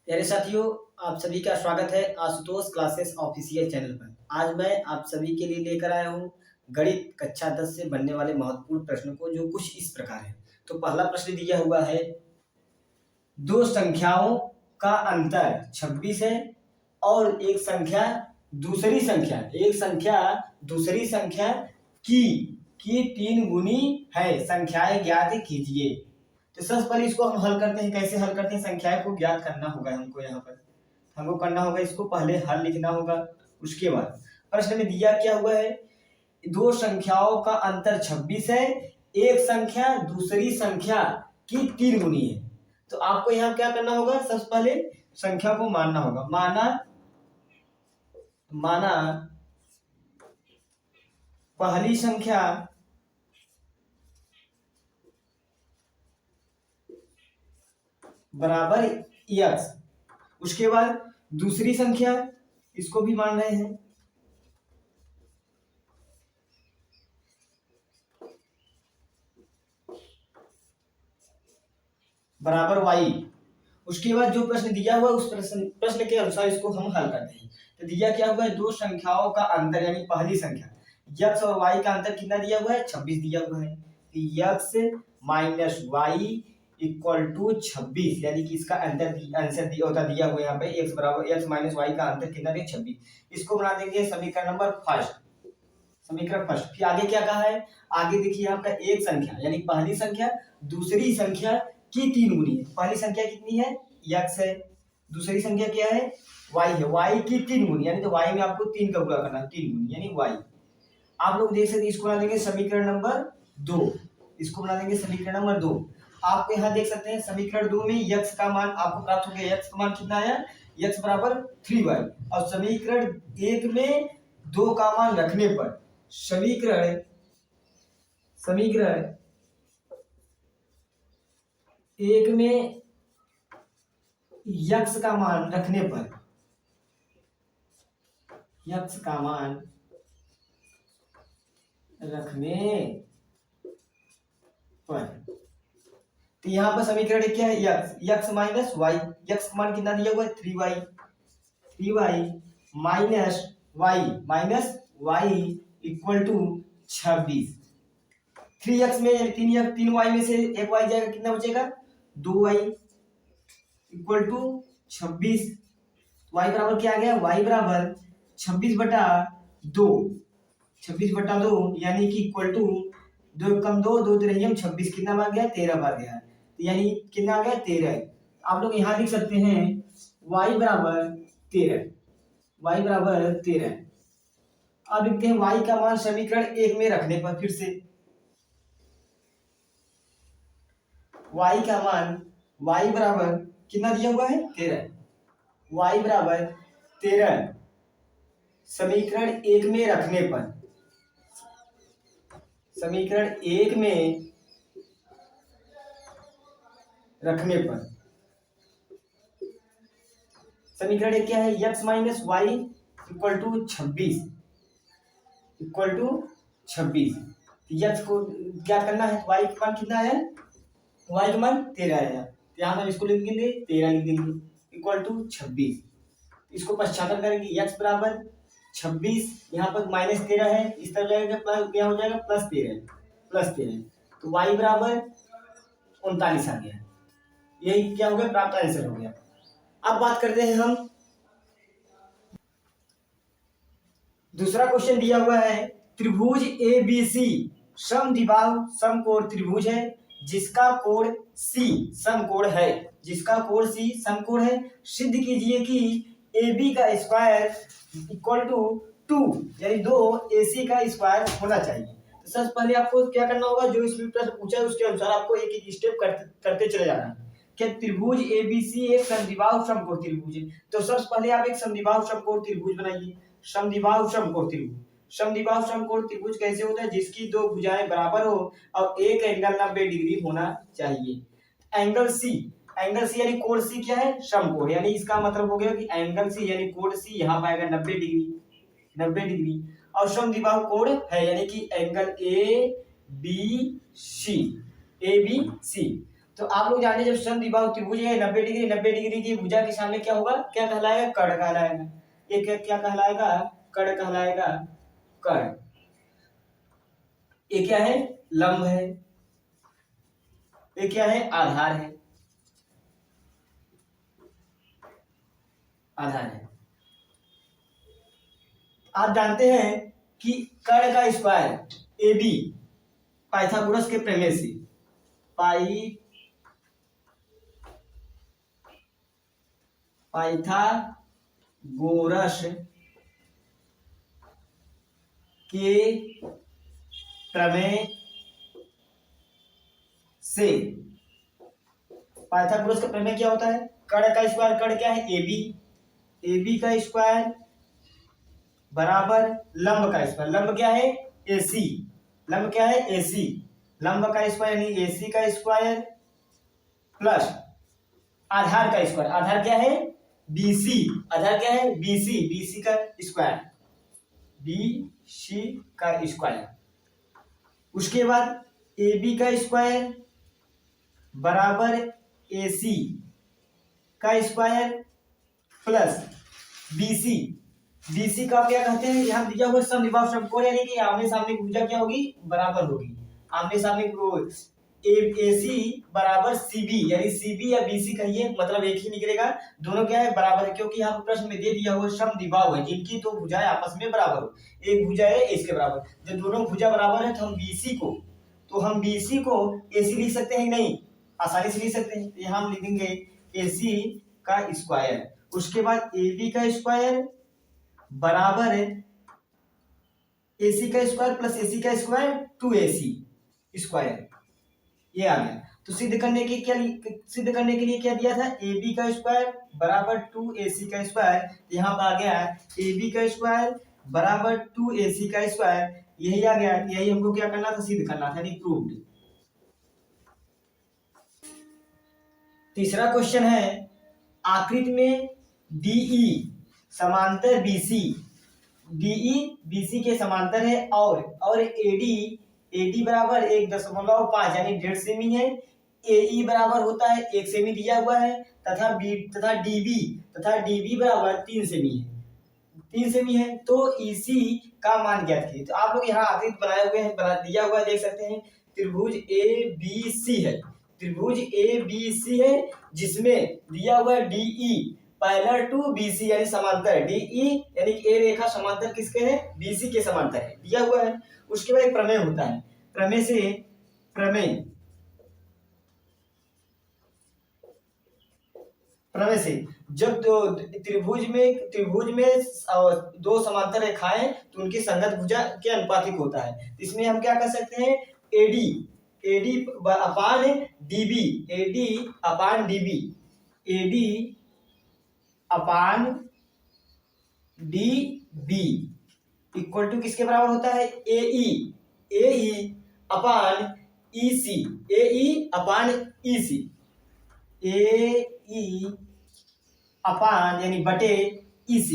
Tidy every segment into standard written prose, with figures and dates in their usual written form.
प्यारे साथियों, आप सभी का स्वागत है आशुतोष क्लासेस ऑफिशियल चैनल पर। आज मैं आप सभी के लिए लेकर आया हूँ गणित कक्षा 10 से बनने वाले महत्वपूर्ण प्रश्नों को, जो कुछ इस प्रकार है। तो पहला प्रश्न दिया हुआ है, दो संख्याओं का अंतर 26 है और एक संख्या दूसरी संख्या की की 3 गुनी है, संख्याएं ज्ञात कीजिए। तो सबसे पहले इसको हम हल करते हैं। कैसे हल करते हैं? संख्याएं को ज्ञात करना होगा हमको। यहाँ पर हमको करना होगा, इसको पहले हल लिखना होगा। उसके बाद प्रश्न में दिया क्या हुआ है, दो संख्याओं का अंतर 26 है, एक संख्या दूसरी संख्या की 3 गुनी है। तो आपको यहाँ क्या करना होगा, सबसे पहले संख्या को मानना होगा। माना पहली संख्या बराबर x, उसके बाद दूसरी संख्या, इसको भी मान रहे हैं, बराबर y। उसके बाद जो प्रश्न दिया हुआ है उस प्रश्न के अनुसार इसको हम हल करते हैं। तो दिया क्या हुआ है, दो संख्याओं का अंतर यानी पहली संख्या x और y का अंतर कितना दिया हुआ है, 26 दिया हुआ है। तो x minus y equal to 26, यानी कि इसका आंसर दिया हुआ है यहाँ पे x बराबर x माइनस वाई का अंतर कितना है, 26। इसको बना देंगे समीकरण नंबर फर्स्ट। फिर आगे क्या कहा है, आगे देखिए आपका एक संख्या यानी पहली संख्या दूसरी संख्या की 3 गुनी है। पहली संख्या कितनी है, x है, दूसरी संख्या क्या है, y है, y की 3 गुनी, यानी तो y में आपको 3 का गुणा करना है, 3 गुनी यानी y। आप लोग देख सकते हैं, इसको बना देंगे समीकरण नंबर 2। इसको बना देंगे समीकरण नंबर 2। आप यहाँ देख सकते हैं समीकरण 2 में x का मान आपको प्राप्त हो गया। x का मान कितना आया, x बराबर 3y। और समीकरण 1 में 2 का मान रखने पर समीकरण एक में यक्स का मान रखने पर तो यहाँ पर समीकरण क्या है, यक्स माइनस वाई। यक्स का मान कितना दिया हुआ है, 3y minus y equal to 26। 3x में 3 वाई में से एक वाई जाएगा, कितना बचेगा, 2y इक्वल टू 26। y बराबर क्या आ गया, y बराबर 26/2 यानी कि इक्वल टू 2 कम 2 2 3 हम 26, कितना बार गया, 13 बार गया। तो यानी कितना आ गया, 13। आप लोग यहाँ लिख सकते हैं y बराबर 13। अब लिखते हैं y का मान समीकरण 1 में रखने पर, फिर से y का मान y बराबर कितना दिया हुआ है, 13। y बराबर 13 समीकरण 1 में रखने पर, समीकरण 1 क्या है, x minus y equal to 26 x को क्या करना है, y का मान कितना है, y का मान 13 है। यहाँ पर इसको लिख देंगे 13 लिख देंगे इक्वल टू 26। इसको पश्चातन करेंगे, x बराबर 26, यहाँ पर माइनस 13 है, इस तरफ जाएगा प्लस, क्या हो जाएगा, प्लस 13। तो y बराबर 39 आ गया। यही क्या हो गया, प्राप्त आंसर हो गया। अब बात करते हैं हम, दूसरा क्वेश्चन दिया हुआ है, त्रिभुज ABC समकोण त्रिभुज है जिसका कोण C समकोण है। सिद्ध कीजिए कि AB का स्क्वायर इक्वल टू 2 यानी 2 AC का स्क्वायर होना चाहिए। तो सबसे पहले आपको क्या करना होगा, जो इसमें प्रश्न पूछा है उसके अनुसार आपको एक एक स्टेप करते चले जाना है। क्या त्रिभुज ABC एक समद्विबाहु समकोण त्रिभुज है। तो सबसे पहले आप एक समद्विबाहु समकोण त्रिभुज बनाइए। समद्विबाहु समकोण त्रिभुज कैसे होता है, जिसकी दो भुजाएं बराबर हो और एक एंगल 90 डिग्री होना चाहिए। एंगल सी यानी कोण सी क्या है, समकोण, यानी इसका मतलब हो गया कि एंगल सी यानी कोण सी यहाँ पाएगा 90 डिग्री। और समद्विबाहु कोण है यानी कि एंगल ए बी सी। तो आप लोग जाने जब समद्विबाहु त्रिभुज है 90 डिग्री की भुजा के सामने क्या होगा, क्या कहलाएगा, कर्ण कहलाएगा। ये क्या कहलाएगा, कर्ण कहलाएगा, कर्ण। ये क्या है, लंब है। ये क्या है, आधार है, आधार है। आप जानते हैं कि कर्ण का स्क्वायर ए बी पाइथागोरस के प्रमेय से, पाइथागोरस के प्रमेय से, पाइथागोरस का प्रमेय क्या होता है, कर्ण का स्क्वायर, कर्ण क्या है, ए बी का स्क्वायर बराबर लंब का स्क्वायर, लंब क्या है, AC, लंब क्या है, AC, लंब का स्क्वायर यानी AC का स्क्वायर प्लस आधार का स्क्वायर, आधार क्या है, BC, आधार क्या है, BC का स्क्वायर, BC का स्क्वायर। उसके बाद AB का स्क्वायर बराबर AC का स्क्वायर प्लस BC का क्या कहते हैं, यहाँ दिया हुआ समद्विबाहु षटकोण यानी कि आमने सामने की भुजा क्या होगी, बराबर होगी। आमने सामने AC बराबर CB यानी CB या BC कहिए, मतलब एक ही निकलेगा, दोनों क्या है, बराबर है, क्योंकि यहाँ प्रश्न में दे दिया हुआ समद्विबाहु है जिनकी तो भुजाएं आपस में बराबर हो, एक भुजा है इसके बराबर। जब दोनों भुजा बराबर है तो हम BC को AC लिख सकते हैं, नहीं, आसानी से लिख सकते हैं। यहाँ हम लिखेंगे AC का स्क्वायर, उसके बाद AB का स्क्वायर बराबर AC का स्क्वायर प्लस AC का स्क्वायर 2AC स्क्वायर, ये आ गया। तो सिद्ध करने के लिए क्या दिया था, AB का स्क्वायर बराबर 2AC का स्क्वायर, यहाँ पर आ गया AB का स्क्वायर बराबर 2AC का स्क्वायर, यही आ गया। यही हमको क्या करना था, सिद्ध करना था, यानी प्रूव्ड। तीसरा क्वेश्चन है, आकृति में DE समांतर DE BC के समांतर है और AD बराबर 1.5 यानी 1.5 सेमी है, AE बराबर होता है 1 सेमी दिया हुआ है, तथा DB बराबर 3 सेमी है। तो EC का मान ज्ञात कीजिए। तो आप लोग यहाँ आकृति बनाए हुए हैं, दिया हुआ देख सकते हैं, त्रिभुज ABC है, त्रिभुज ABC है जिसमें दिया हुआ है DE पैरेलल टू BC यानी समांतर, DE यानी कि A रेखा समांतर किसके है, BC के समांतर है, दिया हुआ है। उसके बाद एक प्रमेय होता है, प्रमेय से जब त्रिभुज में दो समांतर रेखाएं तो उनकी संगत भुजा के अनुपातिक होता है। इसमें हम क्या कर सकते हैं, AD upon DB equal to किसके बराबर होता है, AE अपान EC, AE अपान यानी बटे EC,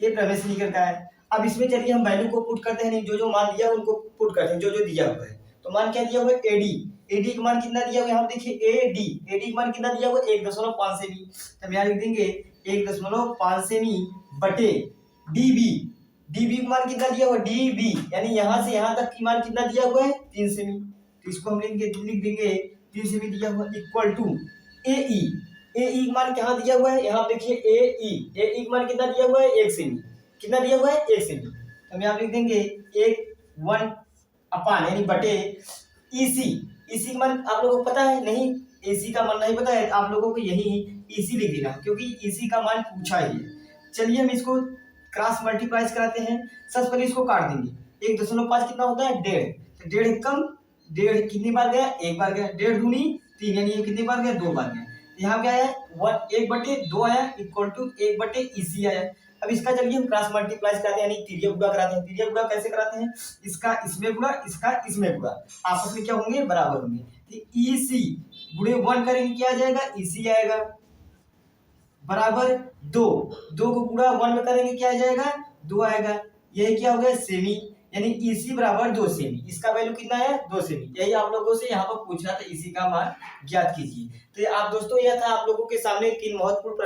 ये प्रमेय से निकलता है। अब इसमें चलिए हम वैल्यू को पुट करते हैं, जो मान दिया उनको पुट करते हैं, जो दिया हुआ है। तो मान क्या दिया हुआ है, AD का मान कितना दिया हुआ है, यहाँ देखिए AD का मान कितना दिया हुआ है, 1.5 सेमी, तब यहाँ लिख देंगे 1.5 सेमी बटे DB का मान कितना दिया हुआ है, DB यानी यहाँ से यहाँ तक की मान कितना दिया हुआ है, 3 सेमी, तो इसको हम लिख देंगे 3 सेमी दिया हुआ इक्वल टू AE का मान क्या दिया हुआ है, यहाँ देखिए AE का मान कितना दिया हुआ है, 1 सेमी, कितना दिया हुआ है, 1 सेमी, तो हम यहाँ लिख देंगे 1 अपान यानी बटे EC का मान आप लोगों को पता है, नहीं AC का मान नहीं पता है, आप लोगों को यही EC लिख देना क्योंकि EC का मान पूछा ही है। चलिए हम इसको क्रॉस मल्टीप्लाई कराते हैं। सबसे पहले इसको काट देंगे, 1.5 कितना होता है, 1.5, तो 1.5 कम 1.5 कितनी बार गया, एक बार गया, 1.5 दूनी 3 यानी ये कितनी बार गया, 2 बार गया। यहाँ क्या है, 1/2 आया इक्वल टू 1/EC आया। अब इसका चलिए हम क्रॉस मल्टीप्लाई कराते हैं, यानी तिर्यक गुणा कराते हैं। तिर्यक गुणा कैसे कराते हैं, इसका इसमें गुणा, इसका इसमें गुणा, आपस में क्या होंगे, बराबर होंगे। तो EC गुणे 1 करेंगे क्या आ जाएगा, EC आएगा, बराबर 2 को गुणा 1 में करेंगे क्या आ जाएगा, 2 आएगा, यही क्या हो गया, सेमी। यानी इसी बराबर 2 सेमी। इसका वैल्यू कितना है 2 सेमी। यही आप लोगों से यहाँ पर पूछा था, इसी का मान ज्ञात कीजिए। तो आप दोस्तों यह था आप लोगों के सामने 3 महत्वपूर्ण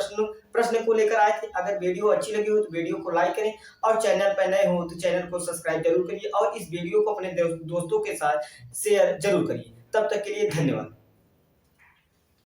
प्रश्न को लेकर आए थे। अगर वीडियो अच्छी लगी हो तो वीडियो को लाइक करें और चैनल पर नए हो तो चैनल को सब्सक्राइब जरूर करिए और इस वीडियो को अपने दोस्तों के साथ शेयर जरूर करिए। तब तक के लिए धन्यवाद।